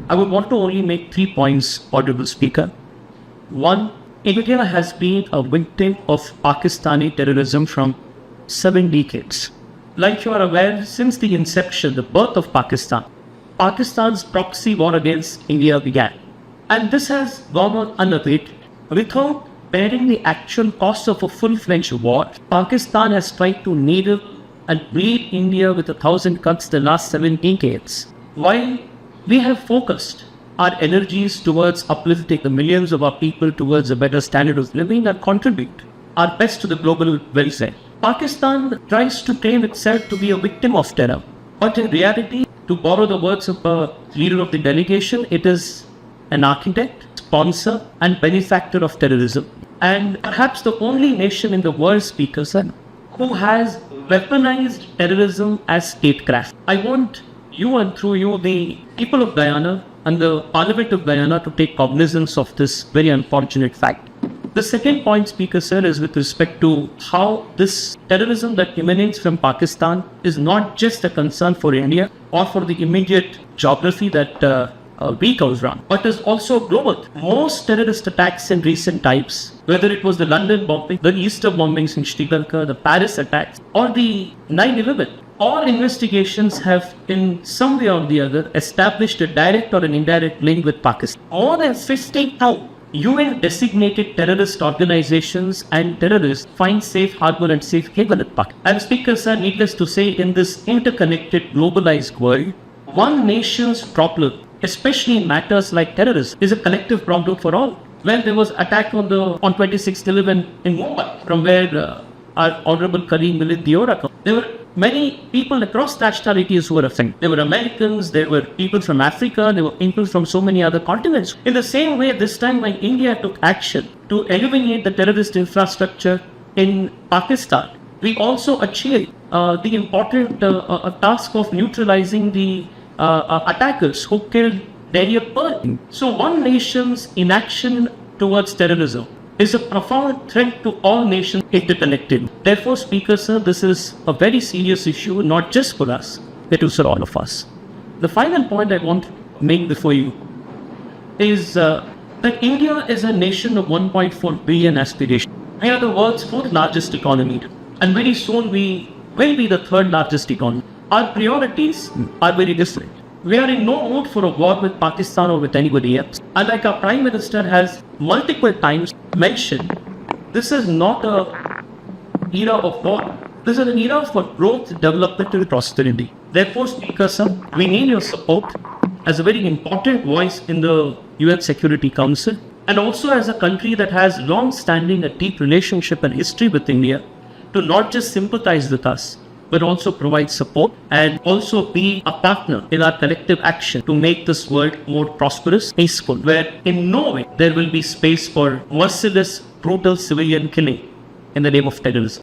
I would want to only make 3 points, Honorable Speaker. One, India has been a victim of Pakistani terrorism from 7 decades. Like you are aware, since the inception, the birth of Pakistan, Pakistan's proxy war against India began. And this has gone on unabated. Without bearing the actual cost of a full-fledged war, Pakistan has tried to needle and bleed India with 1,000 cuts the last 7 decades. While we have focused our energies towards uplifting the millions of our people towards a better standard of living and contribute our best to the global welfare, Pakistan tries to claim itself to be a victim of terror. But in reality, to borrow the words of a leader of the delegation, it is an architect, sponsor and benefactor of terrorism. And perhaps the only nation in the world, Speaker Sir, who has weaponized terrorism as statecraft. I want you and through you, the people of Guyana and the Parliament of Guyana to take cognizance of this very unfortunate fact. The second point, Speaker Sir, is with respect to how this terrorism that emanates from Pakistan is not just a concern for India or for the immediate geography that we comes around, but is also global. Most terrorist attacks in recent times, whether it was the London bombing, the Easter bombings in Sri Lanka, the Paris attacks, or the 9/11, all investigations have in some way or the other established a direct or an indirect link with Pakistan. More than 50,000 UN designated terrorist organizations and terrorists find safe harbor and safe haven at Pakistan. And Speaker Sir, needless to say, in this interconnected, globalized world, one nation's problem, especially in matters like terrorism, is a collective problem for all. When there was attack on 26/11 in Mumbai, from where our honorable colleague Milind Diora comes, there were many people across nationalities who were affected. There were Americans, there were people from Africa, there were people from so many other continents. In the same way, this time when India took action to eliminate the terrorist infrastructure in Pakistan, we also achieved the important task of neutralizing the attackers who killed Daniel Pearl. So one nation's inaction towards terrorism is a profound threat to all nations interconnected. Therefore, Speaker Sir, this is a very serious issue, not just for us, but for all of us. The final point I want to make before you is that India is a nation of 1.4 billion aspirations. We are the world's 4th largest economy, and very soon we will be the 3rd largest economy. Our priorities are very different. We are in no mood for a war with Pakistan or with anybody else. And like our Prime Minister has multiple times mentioned, this is not an era of war. This is an era for growth, development and prosperity. Therefore, Speaker Sir, we need your support as a very important voice in the UN Security Council, and also as a country that has long-standing a deep relationship and history with India, to not just sympathize with us, but also provide support and also be a partner in our collective action to make this world more prosperous, peaceful, where in no way there will be space for merciless, brutal civilian killing in the name of terrorism.